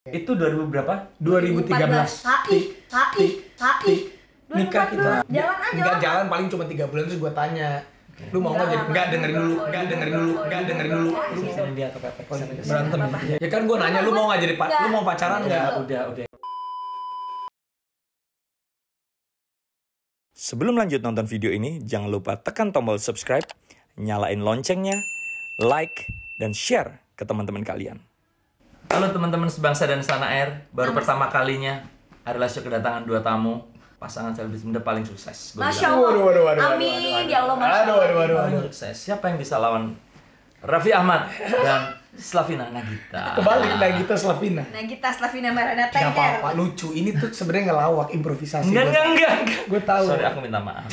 Itu 2000 berapa? 2013. Nikah kita. Jalan aja. Enggak jalan paling cuma 3 bulan terus gue tanya. Lu mau nggak jadi? Enggak, dengerin dulu. Sini dia kepepet. Berantem ya. Ya kan gue nanya lu mau nggak jadi lu mau pacaran nggak? Udah. Sebelum lanjut nonton video ini, jangan lupa tekan tombol subscribe, nyalain loncengnya, like, dan share ke teman-teman kalian. Halo teman-teman sebangsa dan setanah air. Baru pertama kalinya Ari Lasso kedatangan 2 tamu. Pasangan selebritis muda paling sukses. Masya Allah. Amin. Ya Allah, Masya Allah. Paling sukses. Siapa yang bisa lawan Raffi Ahmad dan Slavina Nagita? Kebalik Nagita Slavina. Nagita Slavina Marana Gak Tengker. apa-apa, lucu. Ini tuh sebenarnya ngelawak, improvisasi. Enggak. Gue tahu. Sorry, aku minta maaf.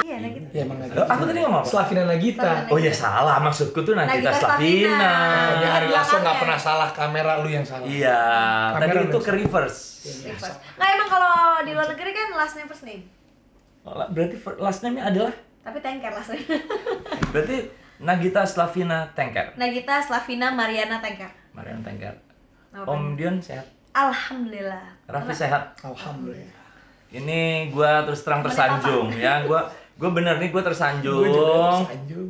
Iya, Nagita. Ya emang Nagita. Aku tadi ngomong apa? Slavina Nagita. Oh ya salah, maksudku tuh Nagita Slavina. Pokoknya Ari Lasso nggak belakangnya. pernah salah, kamera lu yang salah. Iya, tadi Kamera itu udah ke reverse. Reverse. Nggak, emang kalau di luar negeri kan last name first name. Berarti last name-nya adalah? Tapi Tengker last name. Berarti Nagita Slavina Tengker. Nagita Slavina Mariana Tengker. Mariana Tengker. Apa? Om Dion sehat? Alhamdulillah. Raffi sehat? Alhamdulillah. Ini gua terus terang tersanjung ya. Gua bener nih, gua Gue juga tersanjung. tersanjung.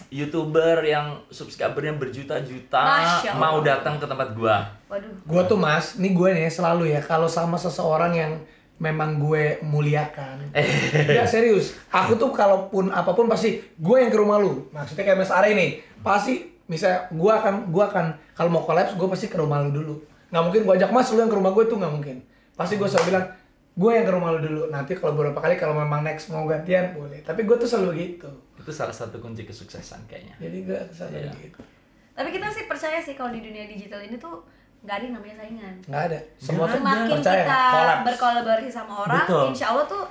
YouTuber yang subscribernya berjuta-juta Masya Allah. mau datang ke tempat gua. Waduh. Gue tuh mas, nih gue nih selalu ya kalau sama seseorang yang memang gue muliakan. Ya serius, aku tuh kalaupun apapun pasti gue yang ke rumah lu. Maksudnya kayak Mas Ari nih, pasti misalnya gue akan kalau mau kolaps gue pasti ke rumah lu dulu. Nggak mungkin gue ajak Mas lu yang ke rumah gue tuh nggak mungkin. Pasti gue selalu bilang gue yang ke rumah lu dulu. Nanti kalau beberapa kali kalau memang next mau gantian boleh. Tapi gue tuh selalu gitu. Itu salah satu kunci kesuksesan kayaknya. Jadi gue selalu Iya. gitu. Tapi kita sih percaya sih kalau di dunia digital ini tuh nggak ada yang namanya saingan. Nggak ada. Semua tuh Semakin percaya. kita Kolaps. berkolaborasi sama orang, Betul. insya Allah tuh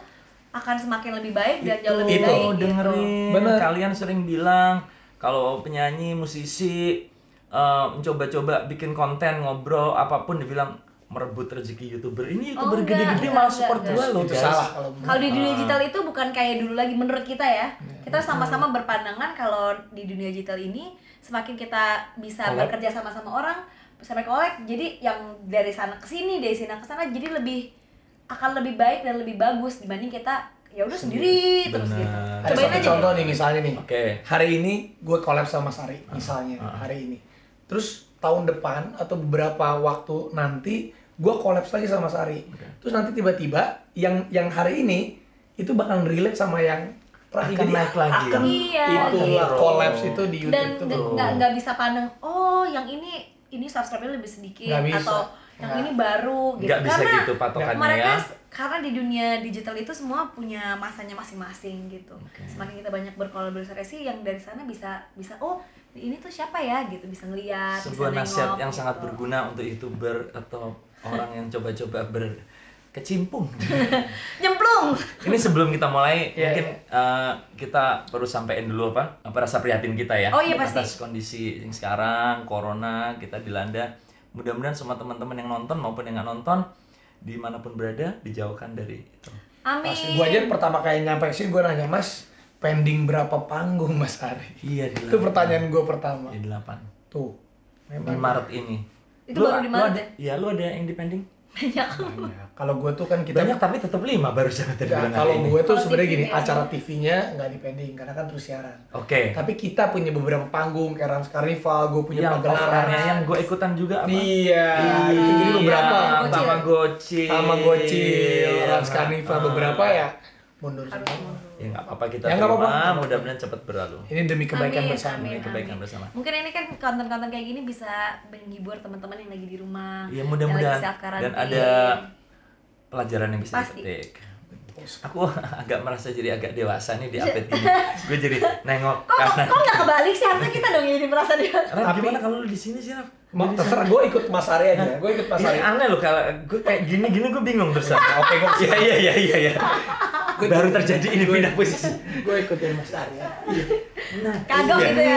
akan semakin lebih baik dan jauh lebih Itu. baik. Gitu. Dengerin. Bener. Kalian sering bilang kalau penyanyi, musisi mencoba-coba bikin konten, ngobrol apapun dibilang merebut rezeki YouTuber. Ini YouTuber enggak, gede-gede enggak, malah enggak, support enggak. gua loh, Itu guys. salah kalau menurut. Kalau di dunia digital itu bukan kayak dulu lagi menurut kita ya. Kita sama-sama berpandangan kalau di dunia digital ini semakin kita bisa Collab. bekerja sama-sama orang sampai collab, jadi yang dari sana ke sini, dari sini ke sana jadi akan lebih baik dan lebih bagus dibanding kita ya udah sendiri terus Bener. gitu. Ada Cobain satu aja. contoh nih misalnya nih. Oke. Hari ini gue collab sama Mas Ari misalnya hari ini. Terus tahun depan atau beberapa waktu nanti gue collab lagi sama Mas Ari. Terus nanti tiba-tiba yang hari ini itu bakal relate sama yang terakhir. Akan Jadi naik lagi. akan Iya, itulah gitu. collabs itu di YouTube Dan tuh. nggak bisa pandang oh yang ini subscribe-nya lebih sedikit Nggak bisa. atau yang Nggak. ini baru gitu. Nggak bisa Karena gitu patokannya mereka ya. karena di dunia digital itu semua punya masanya masing-masing gitu. Semakin kita banyak berkolaborasi yang dari sana bisa oh ini tuh siapa ya gitu, bisa ngeliat, Sebuah bisa nasihat nengok, yang gitu. sangat berguna untuk YouTuber atau orang yang coba-coba berkecimpung. Nyemplung. Ini sebelum kita mulai, Iya, mungkin kita perlu sampaikan dulu apa rasa prihatin kita ya. Oh iya, pasti. Atas kondisi yang sekarang, corona, kita dilanda. Mudah-mudahan semua teman-teman yang nonton maupun yang nggak nonton, dimanapun berada, dijauhkan dari itu. Amin. Pasti gue aja pertama kali nyampe sini gue nanya Mas pending berapa panggung Mas Ari? Iya, di Itu pertanyaan gue pertama. Di 8. Tuh. Di Maret ini. Itu baru di Maret ada, ya? Lu ada yang depending? Banyak. Banyak. Kalau gue tuh kan kita Banyak tapi tetap 5 baru sampai tadi Nggak, bulan kalau hari ini. gue tuh Kalau sebenarnya gini, TV-nya. acara TV-nya nggak dipending karena kan terus siaran. Oke. Tapi kita punya beberapa panggung, kayak Rans Carnival, gue punya Yang pagelaran. covernya yang gue ikutan juga apa? Iya, itu jadi beberapa. Tamagotchi. Tamagotchi, Rans Ah. Carnival, beberapa ya mundur Harus semua. mundur. Ya nggak apa-apa kita Ya, nggak terima, apa-apa. mudah-mudahan cepat berlalu. Ini demi kebaikan Amin, bersama. amin, Kebaikan amin. bersama. Mungkin ini kan konten-konten kayak gini bisa menghibur teman-teman yang lagi di rumah. Iya yang mudah-mudahan lagi self-quarantine. dan ada pelajaran yang bisa Pasti. dipetik. Aku agak merasa jadi agak dewasa nih di update gini. Gue jadi nengok Kok kanan. nggak kebalik sih? Harusnya kita dong yang merasa dia. Raf, Tapi- gimana kalau lu di sini sih, Raf? Terserah, gue ikut Mas Ari aja. Gue ikut Mas Ini Ari. aneh loh kalau gue kayak gini gue bingung terus. Oke, gue Iya. Baru terjadi ini pindah posisi. gue ikutin Mas Ari ya. Nah, Kagok iya. gitu ya.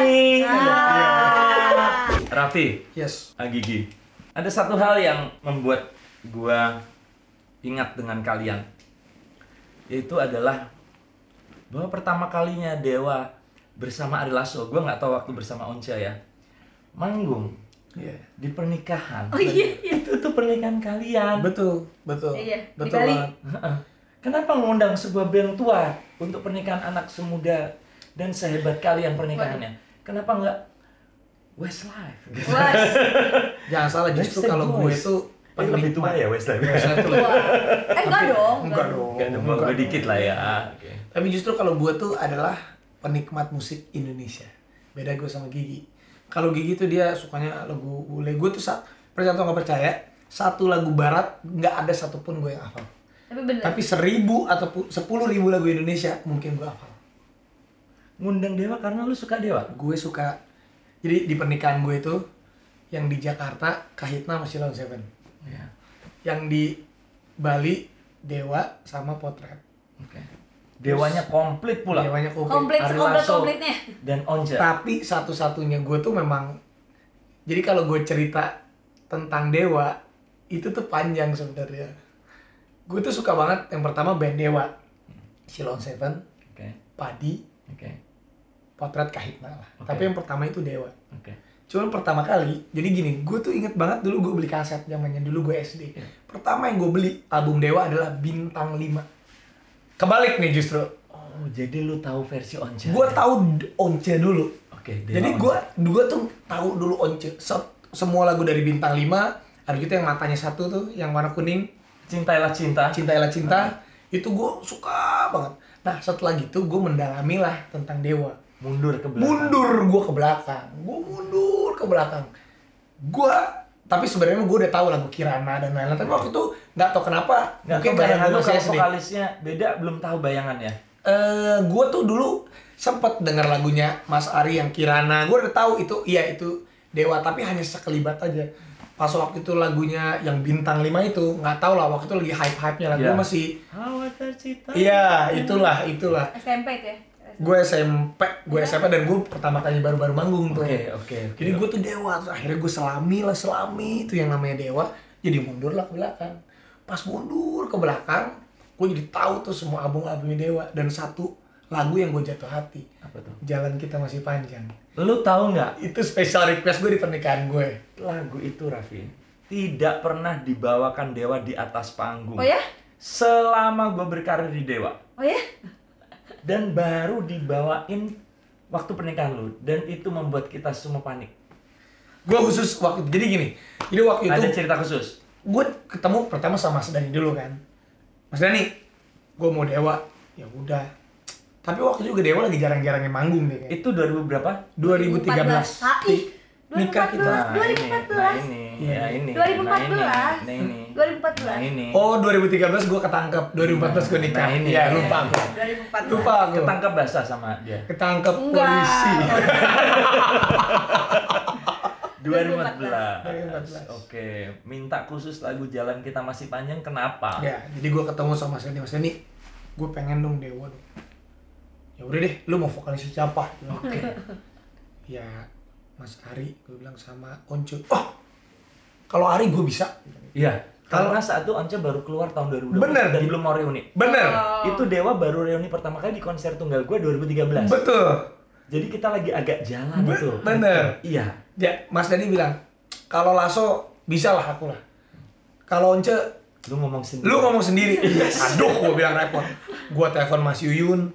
Raffi, Yes. Gigi. Ada satu hal yang membuat gua ingat dengan kalian. Yaitu adalah bahwa pertama kalinya Dewa bersama Ari Lasso, gua nggak tahu waktu bersama Onca ya, manggung Iya. di pernikahan. Oh iya. Itu tuh pernikahan kalian. Betul. Iya, di Betul Bali. banget. Kenapa ngundang sebuah band tua untuk pernikahan anak semuda dan sehebat kalian pernikahannya? Kenapa nggak Westlife? Gitu. Wah, Jangan salah, justru Backstreet kalau gue Boys. itu Lebih tua ya Westlife? Westlife tuh tua. Enggak dong. Enggak dong. Enggak dong, gue dikit lah ya. Oke. Tapi justru kalau gue tuh adalah penikmat musik Indonesia. Beda gue sama Gigi. Kalau Gigi tuh dia sukanya lagu bule. Gue tuh percaya atau nggak percaya, satu lagu barat nggak ada satupun gue yang hafal. Tapi bener. Tapi 1.000 ataupun 10.000 lagu Indonesia mungkin gue hafal. Ngundang Dewa karena lu suka Dewa? Gue suka. Jadi di pernikahan gue itu yang di Jakarta Kahitna masih Lawn Seven. Ya. Yang di Bali Dewa sama Potret. Oke. Dewanya komplit pula. Dewanya komplit Ari Lasso komplitnya. dan Once. Tapi satu-satunya gue tuh memang, jadi kalau gue cerita tentang Dewa itu tuh panjang sebenarnya. Gue tuh suka banget yang pertama band Dewa, Lawn Seven, Oke. Padi, Oke. Potret Kahitna lah. Oke. Tapi yang pertama itu Dewa. Oke. Cuman pertama kali, jadi gini, gue tuh inget banget dulu gue beli kaset zamannya dulu gue SD. Pertama yang gue beli album Dewa adalah Bintang 5. Kebalik nih justru. Oh, jadi lu tahu versi Once? Gue tahu Once dulu. Oke. Dewa Jadi Once. gue tuh tahu dulu Once. Semua lagu dari Bintang 5, ada gitu yang matanya satu tuh, yang warna kuning, Cintailah Cinta. Cintailah Cinta, itu gue suka banget. Nah setelah gitu gue mendalami lah tentang Dewa. Mundur ke belakang. Mundur gue ke belakang, tapi sebenarnya gue udah tahu lagu Kirana dan lain-lain. Tapi waktu itu nggak tahu kenapa, Nggak mungkin tahu karena bayangan gue lu masih kalau SD. vokalisnya beda, belum tahu bayangan ya? Gue tuh dulu sempet denger lagunya Mas Ari yang Kirana. Gue udah tahu itu, iya itu Dewa, tapi hanya sekelibat aja. Pas waktu itu lagunya yang Bintang 5 itu, nggak tahu lah, waktu itu lagi hype-hype-nya lagu Iya. masih. Hawa tercipta. Iya, itulah. SMP itu ya. Gue SMP dan gue pertama kali baru manggung tuh. Oke. Jadi gue tuh Dewa, terus akhirnya gue selami itu yang namanya Dewa. Jadi mundur lah ke belakang. Pas mundur ke belakang, gue jadi tahu tuh semua album-albumnya Dewa. Dan satu lagu yang gue jatuh hati. Apa tuh? Jalan Kita Masih Panjang. Lu tahu nggak? Itu special request gue di pernikahan gue. Lagu itu Raffi tidak pernah dibawakan Dewa di atas panggung. Oh ya? Selama gue berkarir di Dewa. Oh ya? Dan baru dibawain waktu pernikahan lu. Dan itu membuat kita semua panik. Gue khusus waktu jadi gini. Jadi waktu itu Ada cerita khusus? gue ketemu pertama sama Mas Dani dulu kan. Mas Dani, gue mau Dewa. Ya udah. Tapi waktu itu juga Dewa lagi jarang-jarangnya manggung deh. Itu 2000 berapa? 2013. Ih, Nikah kita. 2014. Ini. 2014. Nah ini. 2014. Nah ini. Oh 2013 gue ketangkep, 2014 gue nikah. Nah, ini. Iya lupa aku. 2014. Lupa aku. Ketangkep basah sama dia. Ketangkep Enggak. polisi. 2014. Oke. Minta khusus lagu Jalan Kita Masih Panjang kenapa? Ya, jadi gue ketemu sama Mas Dani. Mas Dani, gue pengen dong Dewa dong. Ya udah deh, lu mau vokalis siapa? Oke. Ya Mas Ari, gue bilang sama Once. Oh, kalau Ari gue bisa. Iya. Karena saat itu Once baru keluar tahun 2012 Bener. dan belum mau reuni. Bener. Itu Dewa baru reuni pertama kali di konser tunggal gue 2013. Betul. Jadi kita lagi agak jalan tuh. Bener. Iya. Ya, Mas Dani bilang, kalau Lasso bisa lah aku lah. Kalau Once, Lu ngomong sendiri. lu ngomong sendiri. Aduh, gue bilang repot. Gue telepon Mas Yuyun.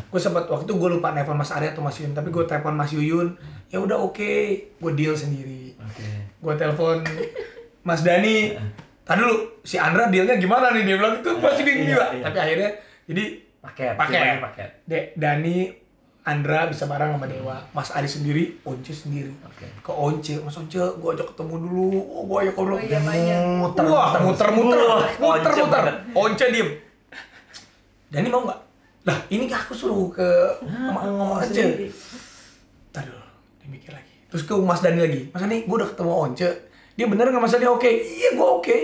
Gue sempat waktu itu gue lupa telepon Mas Arya atau Mas Yuyun, tapi gue telepon Mas Yuyun. Ya udah oke, gue deal sendiri. Oke. Gue telepon Mas Dani. Tadi dulu si Andra dealnya gimana nih? Dia bilang itu masih bingung Iya, juga. iya. Tapi akhirnya jadi Paket. paket. Dani, Andra bisa bareng sama Dewa. Mas Ari sendiri, Once sendiri. Oke. Ke Once, Mas Once, gue ajak ketemu dulu. Oh, gue ajak ngobrol. Oh iya, banyak. Muter. Once banget. Once diem. Dani mau nggak? Lah, ini aku suruh ke ngomong Once. sendiri. Tadi dulu, dia mikir lagi. Terus ke Mas Dani lagi. Mas Dani, gue udah ketemu Once. Dia bener nggak Mas Dani oke? Iya, gue oke.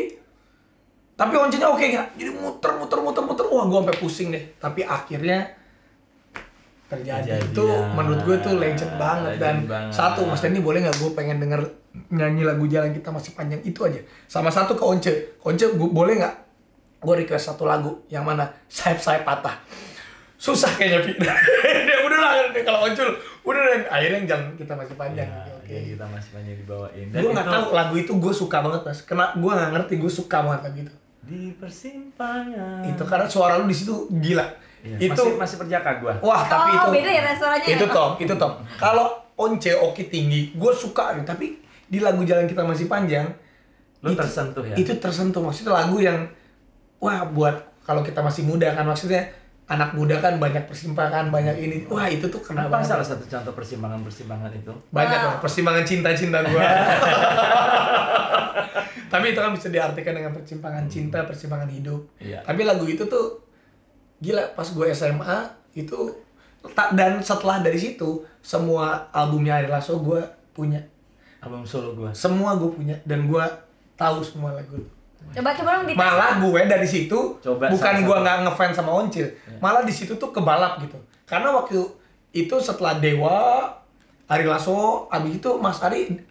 Tapi Once-nya oke nggak? Jadi muter. Wah, gue sampai pusing deh. Tapi akhirnya terjadi. Itu menurut gue tuh legend banget. Dan satu, Mas Dani boleh nggak gue pengen denger nyanyi lagu Jalan Kita Masih Panjang itu aja. Sama satu ke Once. Once, boleh nggak gue request satu lagu yang mana sayap patah. Susah kayaknya, Pi. Dia udah lah kalau Once udah, dan akhirnya yang Jalan Kita Masih Panjang. Ya, Yang kita masih banyak dibawain. Gue nggak tahu lagu itu gue suka banget Mas. Karena gue nggak ngerti, gue suka banget lagu itu. Di persimpangan. Itu karena suara lu di situ gila. Iya, Itu masih perjaka gua. wah tapi itu beda ya suaranya. itu top. Kalau Once Oke tinggi, gue suka nih. Tapi di lagu Jalan Kita Masih Panjang, Lu tersentuh ya? Itu tersentuh, maksudnya lagu yang wah buat kalau kita masih muda kan, maksudnya anak muda kan banyak persimpangan, banyak ini. Wah, itu tuh kena Apa banget. salah satu contoh persimpangan itu? Banyak lah persimpangan cinta-cinta gua. Tapi itu kan bisa diartikan dengan persimpangan cinta, persimpangan hidup. Iya. Tapi lagu itu tuh gila pas gue SMA itu dan setelah dari situ semua albumnya Ari Lasso gue punya. Album solo gua. Semua gue punya dan gue tahu semua lagu. Coba dong dites. Malah gue dari situ Coba bukan salah gue satu. nggak ngefans sama Once, malah di situ tuh kebalap gitu. Karena waktu itu setelah Dewa, Ari Lasso, abis itu Mas Ari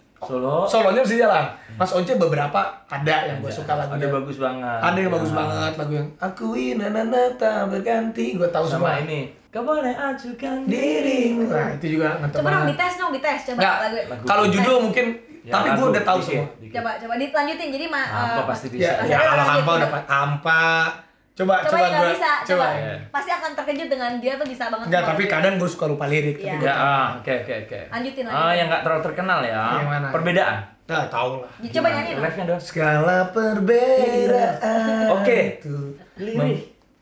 solonya masih jalan. Mas Once beberapa ada yang gue suka lagunya. Ada bagus banget. Ada yang bagus banget lagu yang akuin tak berganti, gue tahu Sama semua. ini. Kau boleh ajukan Dirimu. Nah, itu juga ngantep Coba dong banget. dites coba Nggak, lagu. kalau judul mungkin Ya, tapi gue lagu, udah tahu dikit, semua. dikit. Coba dilanjutin. Jadi Hampa pasti bisa. Ya, Mas ya Ari kalau lanjut, hampa coba. udah hampa. Coba Coba yang nggak gue bisa, coba. Ya. Pasti akan terkejut dengan dia tuh bisa banget. Enggak, semua tapi lagu. kadang gue suka lupa lirik. Iya. Tapi Ya, gue oke. Lanjutin. Yang nggak terlalu terkenal ya. Yang mana? Perbedaan. nah, tahu lah. Coba nyanyi dong. Live-nya dong. Segala perbedaan. Oke. itu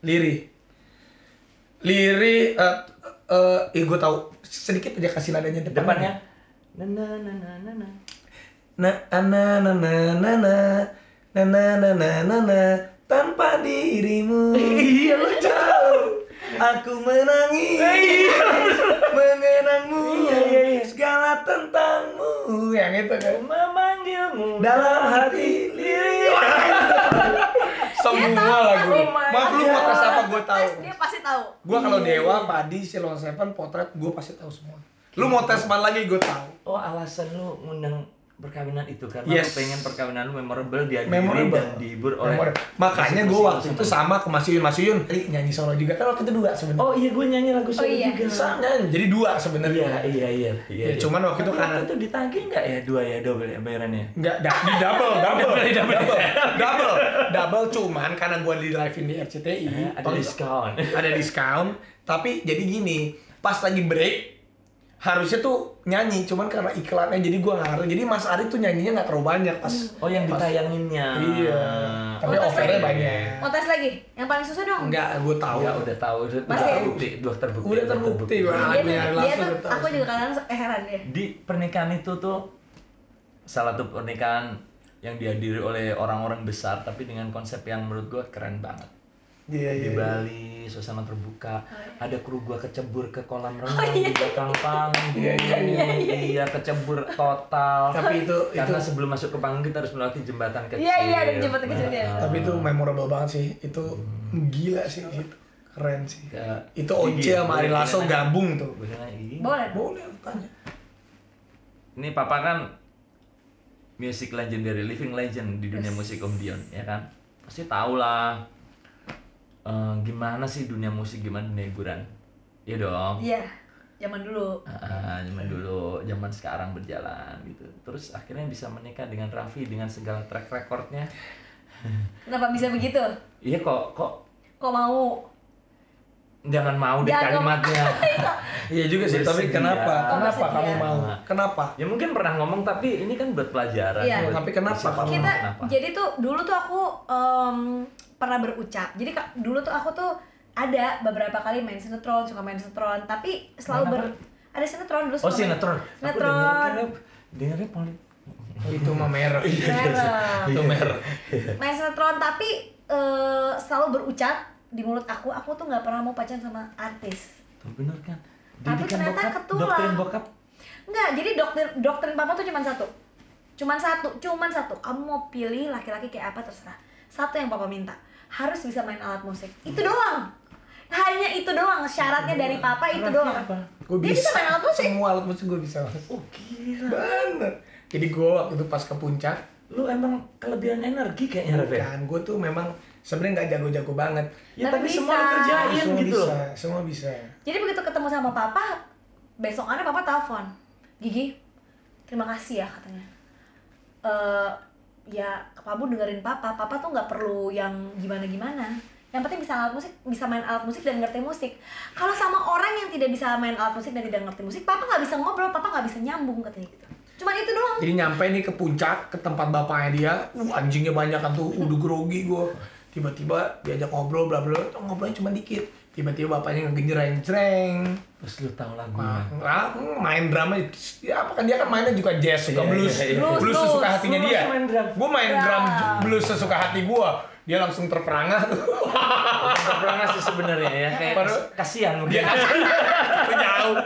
Lirih. Lirih gue tahu sedikit aja kasih nadanya Depannya. Na na na na na na. na na na na na na tanpa dirimu Iya, lu jauh aku menangis mengenangmu Iya. segala tentangmu yang itu kan Memanggilmu dalam hati lirih semua lagu maaf lu potes apa gue tahu Dia pasti tahu. gue kalau Dewa Padi Silon Seven Potret gue pasti tahu semua lu mau tes mana lagi gue tahu. Oh, alasan lu ngundang perkawinan itu karena Yes. lu pengen perkawinan lu memorable, dihadiri Memorable. dan dihibur oleh Makanya gue musik-musik waktu lu itu sama ke Mas Yun nyanyi solo juga kan waktu itu dua sebenarnya. Oh iya, gue nyanyi lagu solo iya. juga. Bisa nyanyi, jadi dua sebenarnya. Iya. Ya, cuman waktu itu Tapi karena- waktu itu ditagih nggak ya dua ya double ya bayarannya? Enggak, di double cuman karena gue di live-in di RCTI Ada diskon. ada diskon, tapi jadi gini, pas lagi break harusnya tuh nyanyi, cuman karena iklannya jadi gue nggak ngerti. Jadi Mas Ari tuh nyanyinya nggak terlalu banyak pas. Oh, yang pas- ditayanginnya. Iya. Tapi Oh, tes offernya lagi. banyak. Mau tes lagi? Yang paling susah dong. Enggak, gue tahu. Ya udah tahu, udah Pasti ya? terbukti, Udah terbukti, Bang. Dia Lagunya tuh, langsung udah tahu aku juga kadang heran deh. Di pernikahan itu tuh salah satu pernikahan yang dihadiri oleh orang-orang besar tapi dengan konsep yang menurut gua keren banget. Iya, Di iya. Bali, suasana terbuka, ada kru gua kecebur ke kolam renang iya. di belakang panggung. Iya, kecebur total. Tapi Karena itu sebelum masuk ke panggung kita harus melewati jembatan kecil. Iya, ada jembatan kecil ya. tapi itu memorable banget sih. Itu gila sih itu. Keren sih. Ya, Itu Once gigi, sama Ari boleh Lasso nanya. gabung tuh. Boleh nanya, iya. Boleh. Boleh tanya. Ini papa kan music legendary, living legend di dunia Yes. musik Om Dion, ya kan? Pasti tahu lah gimana sih dunia musik, gimana dunia hiburan. Iya dong. Iya. Zaman dulu. Zaman dulu, zaman sekarang berjalan gitu. Terus akhirnya bisa menikah dengan Raffi dengan segala track recordnya. Kenapa bisa begitu? Iya kok Kok mau? jangan mau deh Jangan kalimatnya. Iya juga sih, tapi Bersedia. kenapa? Oh, Kenapa bersedia. kamu mau? Kenapa? Ya mungkin pernah ngomong tapi ini kan buat pelajaran. Iya. buat Tapi kenapa siapa kamu- Kita kenapa? jadi tuh dulu tuh aku pernah berucap. Jadi dulu tuh aku tuh ada beberapa kali main sinetron, suka main sinetron, tapi selalu Main ada sinetron dulu. Oh, suka main- sinetron. Sinetron. Dengarnya politik. Itu mah merek. Merah. Itu merek. Main sinetron tapi selalu berucap di mulut aku tuh nggak pernah mau pacaran sama artis. Tuh bener kan? Tapi Didikan ternyata bokap, ketulah. doktrin bokap. Enggak, jadi doktrin papa tuh cuma satu. Cuman satu. Kamu mau pilih laki-laki kayak apa terserah. Satu yang papa minta, harus bisa main alat musik. Itu doang. Hanya itu doang syaratnya dari papa itu Raffi doang. apa? Gue Dia bisa main alat musik. Semua alat musik gue bisa. Oh gila. Bener. Jadi gue waktu itu pas ke puncak, Lu emang kelebihan energi kayaknya Raffi. kan gue tuh memang sebenarnya nggak jago-jago banget. Ya Tapi tapi semua lu bisa. kerjain Semua gitu loh. bisa, semua bisa. Jadi begitu ketemu sama papa, besokannya papa telepon. Gigi, terima kasih ya katanya. Ya kamu dengerin papa tuh nggak perlu yang gimana-gimana. Yang penting bisa alat musik, bisa main alat musik dan ngerti musik. Kalau sama orang yang tidak bisa main alat musik dan tidak ngerti musik, papa nggak bisa ngobrol, papa nggak bisa nyambung katanya gitu. Cuman itu doang. Jadi nyampe nih ke puncak, ke tempat bapaknya dia, anjingnya banyak kan tuh, udah grogi gue. Tiba-tiba diajak ngobrol, bla bla, ngobrolnya cuma dikit. Tiba-tiba bapaknya ngegenjerain jreng. Terus lu tahu lagunya. Main drama, ya apa kan dia kan mainnya juga jazz, suka blues. Blues Blues. sesuka hatinya dia. Gue main drum Drum. blues sesuka hati gue. Dia langsung terperangah tuh. Terperangah sih sebenarnya ya, kayak kasihan mungkin. Dia jauh.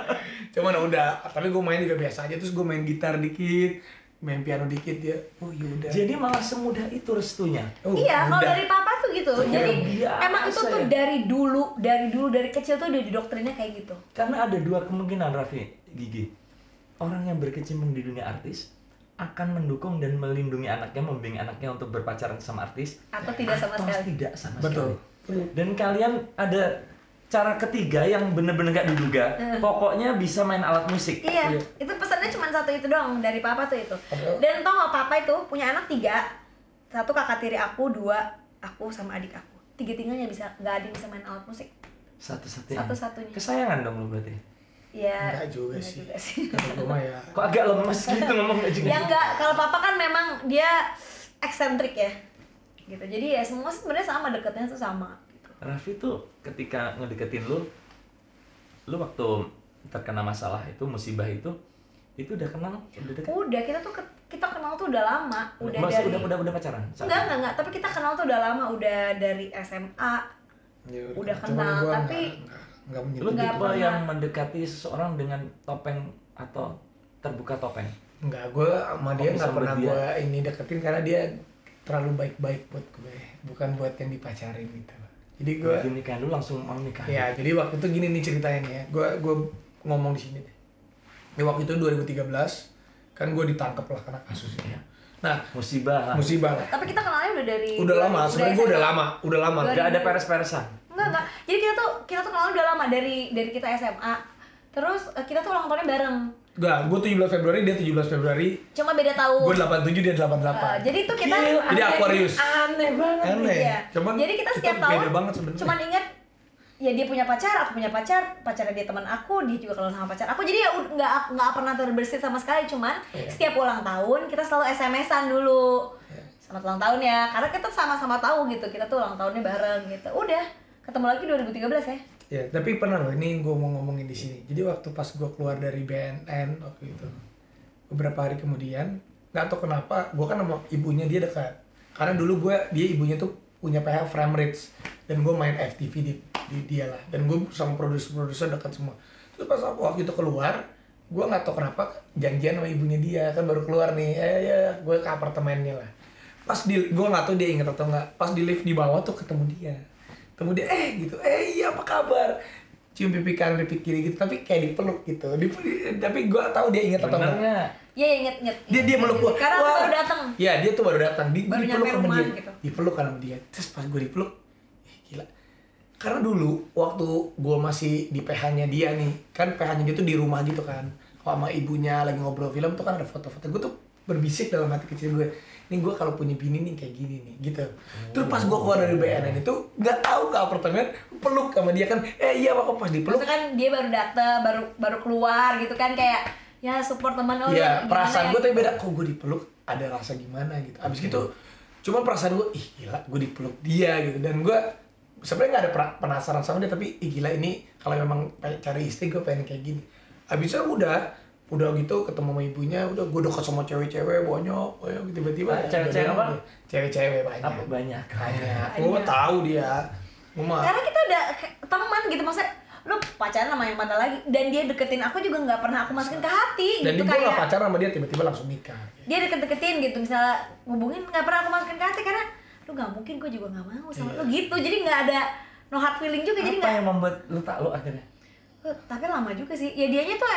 Cuman udah, tapi gue main juga biasa aja. Terus gue main gitar dikit, main piano dikit dia. Oh yaudah. Jadi malah semudah itu restunya. Oh, Iya, kalau udah. dari papa tuh gitu. Jadi biasa emang itu tuh ya. dari kecil tuh udah didoktrinnya kayak gitu. Karena ada dua kemungkinan, Raffi, Gigi. Orang yang berkecimpung di dunia artis akan mendukung dan melindungi anaknya, membimbing anaknya untuk berpacaran sama artis, Atau tidak sama atau sekali. tidak sama Betul. sekali. Dan kalian ada cara ketiga yang bener-bener gak diduga. Pokoknya bisa main alat musik. Iya, itu pesannya cuma satu itu doang dari papa tuh itu. Dan tau gak papa itu punya anak 3, 1 kakak tiri aku, 2 aku sama adik aku. 3-tiganya bisa, nggak ada yang bisa main alat musik. Satu-satunya. Satu-satunya. Kesayangan dong lu berarti. Ya. Enggak juga sih. Kalau gue mah ya. Kok agak lemes gitu ngomong gak juga. Ya enggak, kalau papa kan memang dia eksentrik ya. Gitu. Jadi ya semua sebenarnya sama, deketnya tuh sama gitu. Raffi tuh ketika ngedeketin lu waktu terkena masalah itu, musibah itu udah kenal, udah deket? Udah, kita kenal tuh udah lama, udah Maksud dari udah pacaran? Enggak, tapi kita kenal tuh udah lama, udah dari SMA. Ya, Udah cuman kenal, gua tapi nggak Lu menyebut. Nggak tipe pernah. yang mendekati seseorang dengan topeng atau terbuka topeng? Enggak, gue sama dia bisa nggak pernah berdia? gue ini deketin karena dia terlalu baik-baik buat gue, bukan buat yang dipacarin gitu. Jadi gue, Begitu nikahan lu langsung mau nikah? ya jadi waktu itu gini nih ceritanya nih ya, gue ngomong di sini deh. Di waktu itu 2013 kan gue ditangkap lah karena kasusnya. Nah, Musibah lah. musibah lah. tapi kita kenalnya udah dari Udah lama, sebenarnya gue SMA. udah lama. Gak ada peres-peresan? Enggak. Jadi kita tuh kenal udah lama dari kita SMA. Terus kita tuh ulang tahunnya bareng. Enggak, gue 17 Februari, dia 17 Februari. Cuma beda tahun. Gue 87, dia 88. Jadi tuh kita Gila, Jadi Aquarius. Aneh banget. Aneh. Iya. Cuman Jadi kita setiap beda tahun banget sebenarnya. cuman ingat ya dia punya pacar, aku punya pacar, pacarnya dia teman aku, dia juga kenal sama pacar aku. Jadi ya nggak pernah terbersit sama sekali. Cuman setiap ulang tahun kita selalu SMS-an dulu. Selamat ulang tahun ya. Karena kita sama-sama tahu gitu. Kita tuh ulang tahunnya bareng gitu. Udah, ketemu lagi 2013 ya. Ya, tapi pernah loh, ini gue mau ngomongin di sini. Jadi waktu pas gue keluar dari BNN waktu itu, beberapa hari kemudian, nggak tahu kenapa, gue kan sama ibunya dia dekat. Karena dulu dia ibunya tuh punya PH Frame Ridge, dan gue main FTV di dia lah. Dan gue sama produser dekat semua. Terus pas waktu itu keluar, gue nggak tahu kenapa janjian sama ibunya dia, kan baru keluar nih, ya gue ke apartemennya lah. Pas gue nggak tahu dia inget atau nggak, pas di lift di bawah tuh ketemu dia. Kemudian gitu, iya apa kabar? Cium pipi kanan, pipi kiri gitu, tapi kayak dipeluk gitu. Tapi gue tahu dia inget atau Bener enggak. nggak? Iya, inget. Dia meluk gue. Karena aku baru datang. Iya, dia tuh baru datang. Baru Dipeluk nyampe sama rumah dia. gitu. Dipeluk sama dia. Terus pas gue dipeluk, gila. Karena dulu waktu gue masih di PH-nya dia nih, kan PH-nya dia tuh di rumah gitu kan. Sama ibunya lagi ngobrol film tuh kan ada foto-foto. Gue tuh berbisik dalam hati kecil gue, ini gue kalau punya bini nih kayak gini nih gitu. Terus pas gue keluar dari BNN itu nggak tahu ke apartemen, peluk sama dia kan, iya apa pas dipeluk. Maksudnya kan dia baru datang, baru keluar gitu kan, kayak ya support teman. Iya, perasaan gue tuh tapi beda. Kok gue dipeluk ada rasa gimana gitu. Abis gitu, cuma perasaan gue, ih gila, gue dipeluk dia gitu. Dan gue sebenarnya nggak ada penasaran sama dia, tapi ih gila ini kalau memang cari istri gue pengen kayak gini. Abis itu udah gitu ketemu sama ibunya, udah gue dekat sama cewek-cewek banyak tiba-tiba. Cewek-cewek apa? Cewek-cewek banyak. Apa banyak? Gue tahu dia. Gue mah. Karena kita udah teman gitu, maksudnya lu pacaran sama yang mana lagi, dan dia deketin aku juga nggak pernah aku masukin ke hati. Dan gitu, gue nggak pacaran sama dia, tiba-tiba langsung nikah. dia deket-deketin gitu, misalnya ngubungin nggak pernah aku masukin ke hati karena lu nggak mungkin, gue juga nggak mau sama lu gitu. Jadi nggak ada no hard feeling juga. Jadi Apa nggak. yang membuat lu takluk akhirnya? Tapi lama juga sih. Ya dianya tuh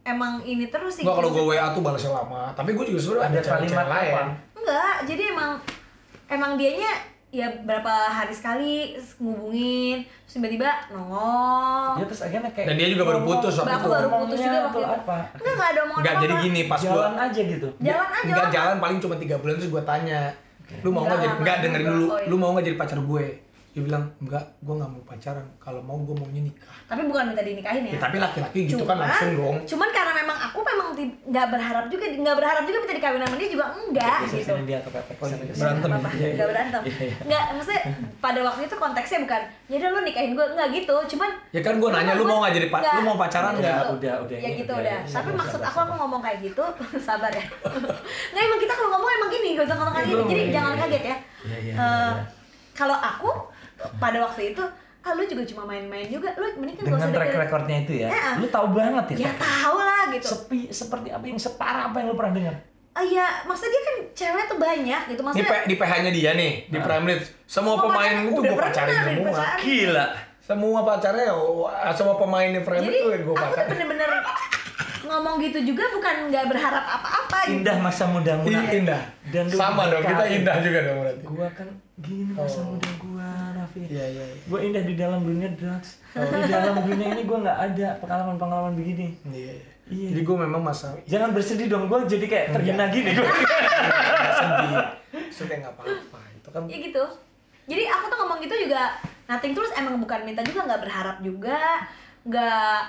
emang ini terus sih. Enggak, kalau gue WA tuh balasnya lama. Tapi gue juga sebenarnya ada Ada cewek-cewek kalimat lain. apa? Enggak, jadi emang dianya ya berapa hari sekali ngubungin, terus tiba-tiba nongol. Ya terus akhirnya kayak Dan dia juga baru putus waktu Aku itu. baru putus juga waktu itu. apa? Enggak ada omongan Enggak, apa-apa. jadi gini pas Jalan gua aja gitu. Jalan aja. enggak lama. jalan paling cuma 3 bulan terus gua tanya, lu mau nggak Enggak, jadi enggak lama. dengerin dulu, Oh, iya. lu mau nggak jadi pacar gue? Dia bilang enggak, gue nggak mau pacaran, kalau mau gue maunya nikah. Tapi bukan minta dinikahin ya. Ya, tapi laki-laki gitu kan langsung dong. Cuman karena memang aku memang nggak berharap juga minta dikawin sama dia juga enggak gitu. Kesini dia kepepet. Oh, kesini, iya. kesini. Berantem. Nggak apa-apa, Iya, iya. nggak berantem. Iya, iya. Nggak, maksudnya pada waktu itu konteksnya bukan, yaudah lu nikahin gue, nggak gitu. Cuman Ya kan gue nanya, lu mau nggak jadi Nggak. lu mau pacaran Gitu. nggak? Udah, Ya ini gitu udah, udah. ya. Tapi Sabar, maksud sabar, aku sabar. ngomong kayak gitu, sabar ya. Nggak, emang kita kalau ngomong emang gini, gak usah ngomong kayak Iya, gini. Jadi iya, jangan iya. kaget ya. Iya, iya, Eh, iya. Kalau aku pada waktu itu, lu juga cuma main-main juga, lu mending kan gak Dengan usah track deketin. recordnya itu ya, Iya. lu tahu banget ya. Ya tahu lah gitu. Seperti apa yang separah apa yang lu pernah dengar? Iya, maksudnya dia kan cewek tuh banyak gitu, Di, maksudnya. di PH-nya dia nih, di Prime League. Semua Semua pemain pacar itu udah gue pacarin pernah semua. dipacarin. Gila. Semua pacarnya, semua pemain di Prime Jadi League tuh gue aku tuh pacarin. bener-bener ngomong gitu juga bukan nggak berharap apa-apa gitu. Indah masa mudamu. Indah. Dan lu Sama dong, kita berkali. indah juga dong berarti. Gua kan gini masa Oh. muda gua, Raffi. Iya, iya. Gua indah di dalam dunia drugs. Di dalam dunia ini gua nggak ada pengalaman-pengalaman begini. Iya. Iya. Jadi gue memang masa Jangan bersedih dong, gua jadi kayak terhina gini gua. nggak sedih. Maksudnya nggak apa-apa. Itu kan Ya gitu. Jadi aku tuh ngomong gitu juga nothing tulus, emang bukan minta juga, nggak berharap juga, nggak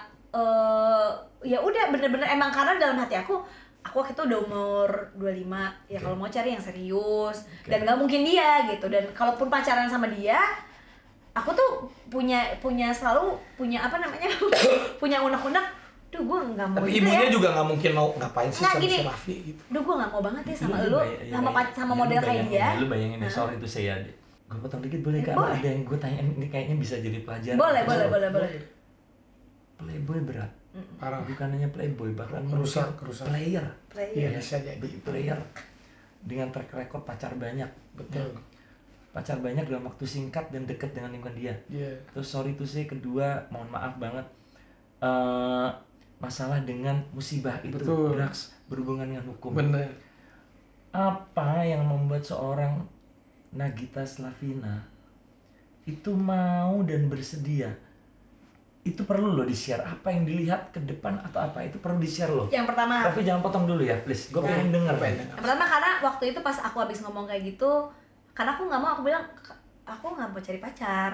ya udah bener-bener emang karena dalam hati aku waktu itu udah umur 25 ya, kalau mau cari yang serius dan nggak mungkin dia gitu. Dan kalaupun pacaran sama dia, aku tuh punya selalu punya apa namanya punya unek-unek, duh gue nggak mau tapi itu ibunya ya. juga nggak mungkin mau ngapain sih Nggak, sama gini. si Raffi gitu. Duh gue nggak mau banget ya sama Lu lu, bayangin- sama lu model kayak bayangin dia. ya, Lu bayangin ya, sorry itu saya. Gue potong dikit boleh kan? Boleh. Ada yang gue tanya ini kayaknya bisa jadi pelajaran. Boleh, Terus boleh, boleh. Playboy berat. Parah. Bukan hanya playboy, bahkan Kerusak, mungkin kerusak. player. Iya, Ya, bisa jadi. player dengan track record pacar banyak. Betul. Pacar banyak dalam waktu singkat dan deket dengan lingkungan dia. Iya. Terus sorry tuh sih, kedua mohon maaf banget, masalah dengan musibah itu, Betul. drugs berhubungan dengan hukum. Bener. Apa yang membuat seorang Nagita Slavina itu mau dan bersedia? Itu perlu loh di-share. Apa yang dilihat ke depan atau apa itu perlu di-share loh. Yang pertama, Tapi jangan potong dulu ya, please. Gue pengen denger. Pengen. yang pertama karena waktu itu pas aku habis ngomong kayak gitu, karena aku nggak mau, aku bilang aku nggak mau cari pacar,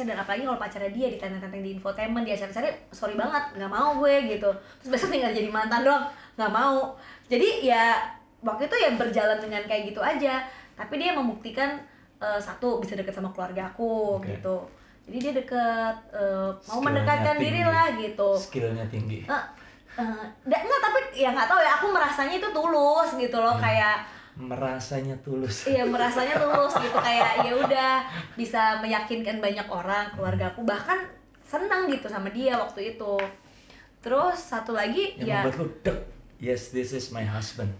dan apalagi kalau pacarnya dia ditantang-tantang di infotainment, di acara-acara, sorry banget, nggak mau gue gitu. Terus besok tinggal jadi mantan doang, nggak mau. Jadi ya waktu itu ya berjalan dengan kayak gitu aja. Tapi dia membuktikan satu bisa deket sama keluarga aku Oke. gitu. Jadi dia deket, mau Skillnya mendekatkan diri tinggi. lah gitu. Skillnya tinggi. Enggak, tapi ya nggak tahu ya, aku merasanya itu tulus gitu loh, kayak Merasanya tulus. iya merasanya tulus gitu, kayak ya udah bisa meyakinkan banyak orang, keluarga aku bahkan senang gitu sama dia waktu itu. Terus satu lagi Yang ya membuat lu dek, yes this is my husband.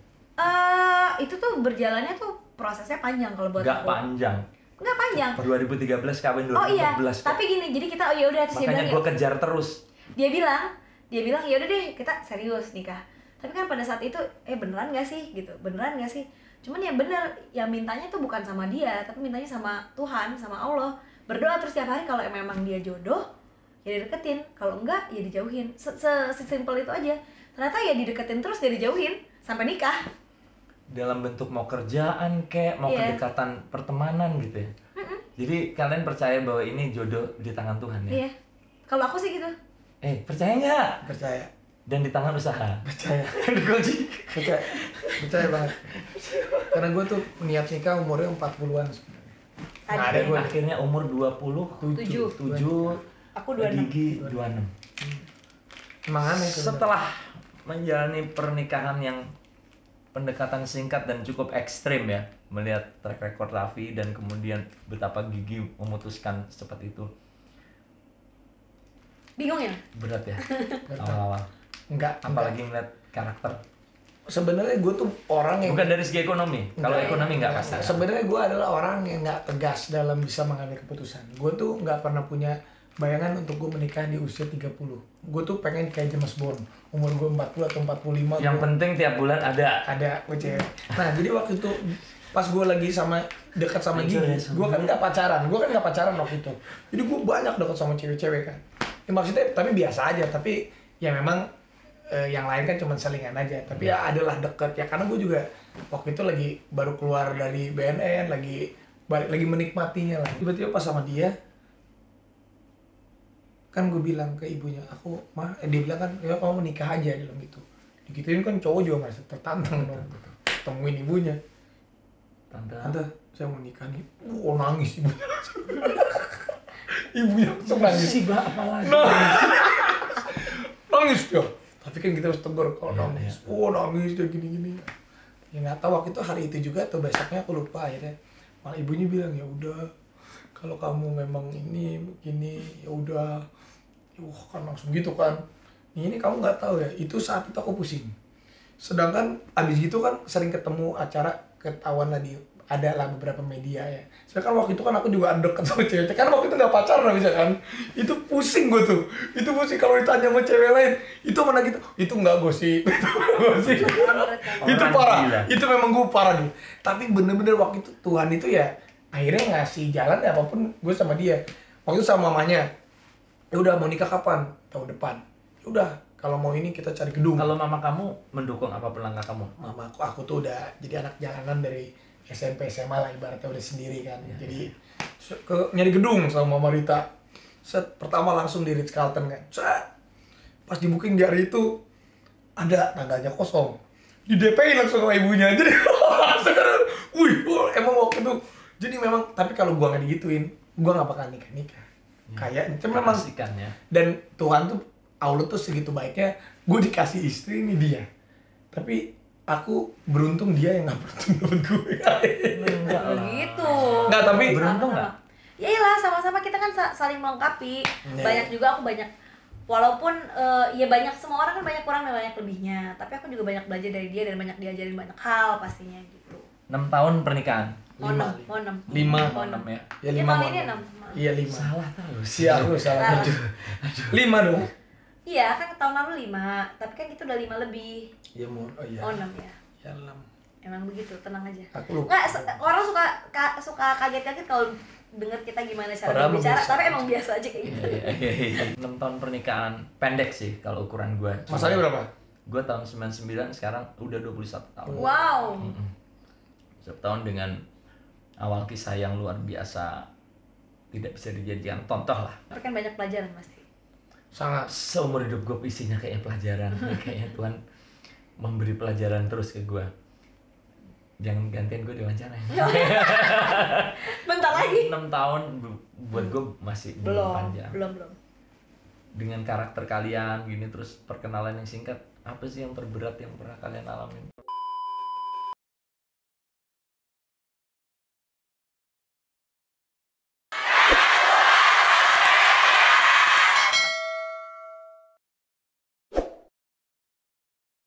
itu tuh berjalannya tuh prosesnya panjang kalau buat Gak aku. panjang. Nggak panjang. 2013 kawin 2014 Oh iya, kok. tapi gini, jadi kita ya udah terus dia Makanya bilang, gue kejar terus. dia bilang ya udah deh kita serius nikah. Tapi kan pada saat itu beneran gak sih gitu, beneran gak sih? Cuman ya bener, yang mintanya tuh bukan sama dia, tapi mintanya sama Tuhan, sama Allah. Berdoa terus tiap hari, kalau memang dia jodoh ya dideketin, kalau enggak ya dijauhin. Sesimpel itu aja. Ternyata ya dideketin terus, dia dijauhin sampai nikah. Dalam bentuk mau kerjaan kek, mau Iya. kedekatan pertemanan gitu ya. Jadi kalian percaya bahwa ini jodoh di tangan Tuhan ya? Iya. Kalau aku sih gitu. Percaya nggak? Percaya. Dan di tangan usaha. Percaya. Kunci. Percaya. Percaya banget. Karena gue tuh niat nikah umurnya 40-an sebenarnya. Nggak ada gue. Akhirnya umur 27, 7. Aku 26. Gigi 26. Emang aneh tuh. Setelah menjalani pernikahan yang pendekatan singkat dan cukup ekstrim ya, melihat track record Raffi dan kemudian betapa Gigi memutuskan secepat itu, Bingung ya? berat ya awal-awal. Enggak. Apalagi melihat karakter. Sebenarnya gue tuh orang yang Bukan dari segi ekonomi. Kalau ekonomi nggak pasti. Sebenarnya gue adalah orang yang nggak tegas dalam bisa mengambil keputusan. Gue tuh nggak pernah punya bayangan untuk gue menikah di usia 30. Gue tuh pengen kayak James Bond, umur gue 40 atau 45. Yang penting tiap bulan ada. Ada gue cewek. Nah jadi waktu itu pas gue lagi dekat sama Gigi, gue kan nggak pacaran waktu itu. Jadi gue banyak dekat sama cewek-cewek kan. Ya, maksudnya tapi biasa aja, tapi ya memang yang lain kan cuma selingan aja. Tapi ya adalah deket ya, karena gue juga waktu itu lagi baru keluar dari BNN, lagi menikmatinya lah. Tiba-tiba pas sama dia, kan gue bilang ke ibunya, dia bilang kan, ya kamu menikah aja, dia bilang gitu. Digituin kan cowok juga merasa tertantang dong. Temuin ibunya, tante, saya mau nikah nih. Nangis ibunya. Ibunya langsung nangis. Musibah apa lagi? Nangis dia. Tapi kan kita harus tegur kalau nangis. Nangis dia gini-gini. Ya nggak tahu waktu itu hari itu juga atau besoknya aku lupa akhirnya. Malah ibunya bilang ya udah, kalau kamu memang ini begini ya udah. Kan langsung gitu kan. Ini kamu nggak tahu ya. Itu saat itu aku pusing. Sedangkan abis gitu kan sering ketemu acara ketahuan lah ada lah beberapa media ya. Sedangkan waktu itu kan aku juga deket sama cewek. Karena waktu itu nggak pacaran bisa kan. Itu pusing gue tuh. Itu pusing kalau ditanya sama cewek lain. Itu mana gitu. Itu nggak gosip. Itu parah. Gila. Itu memang gue parah nih. Tapi bener-bener waktu itu Tuhan itu ya akhirnya ngasih jalan ya apapun gue sama dia. Waktu itu sama mamanya. Ya udah mau nikah kapan? Tahun depan. Ya udah kalau mau ini kita cari gedung. Kalau mama kamu mendukung apapun langkah kamu? Mama aku tuh udah jadi anak jalanan dari SMP SMA lah ibaratnya udah sendiri kan. Ya, jadi nyari gedung sama Mama Rita. Pertama langsung di Ritz Carlton kan. Pas di booking di hari itu ada tangganya kosong. Di DP-in langsung sama ibunya. Jadi sekarang, emang waktu itu. Jadi memang tapi kalau gua nggak digituin, gua nggak bakal nikah. Kayaknya memang ya. dan Tuhan tuh Allah tuh segitu baiknya, gue dikasih istri ini dia. Tapi aku beruntung dia yang nggak beruntung dapet gue. Enggak lah. Gitu. Nggak, tapi beruntung nggak? Ya iyalah, sama-sama kita kan saling melengkapi. Banyak juga aku banyak, walaupun ya banyak, semua orang kan banyak kurang dan banyak lebihnya. Tapi aku juga banyak belajar dari dia dan banyak diajarin banyak hal pastinya gitu. 6 tahun pernikahan. Mau Lima. 6. Lima. Mau 6 ya. Ya, Ya, 5 tahun mau ini 6. 6. Iya 5. Salah terus. Iya aku salah. 5 dong. Iya kan tahun lalu 5, tapi kan itu udah 5 lebih. Iya mau. Oh iya. Oh 6 ya. Ya 6. Emang begitu, tenang aja. Aku lupa. Nggak, orang suka kaget-kaget kalau denger kita gimana cara Padahal berbicara, biasa tapi aja. emang biasa aja kayak gitu. 6 tahun pernikahan pendek sih kalau ukuran gue. Masanya berapa? Gue tahun 99, sekarang udah 21 tahun. Wow. 1 tahun dengan awal kisah yang luar biasa, tidak bisa dijadikan contoh lah. Tapi kan banyak pelajaran pasti. Sangat. Seumur hidup gue isinya kayaknya pelajaran. Kayaknya Tuhan memberi pelajaran terus ke gue. Jangan gantian gue diwawancara. Bentar lagi. 6 tahun buat gue masih belum panjang. Belum. Dengan karakter kalian gini, terus perkenalan yang singkat, apa sih yang terberat yang pernah kalian alamin?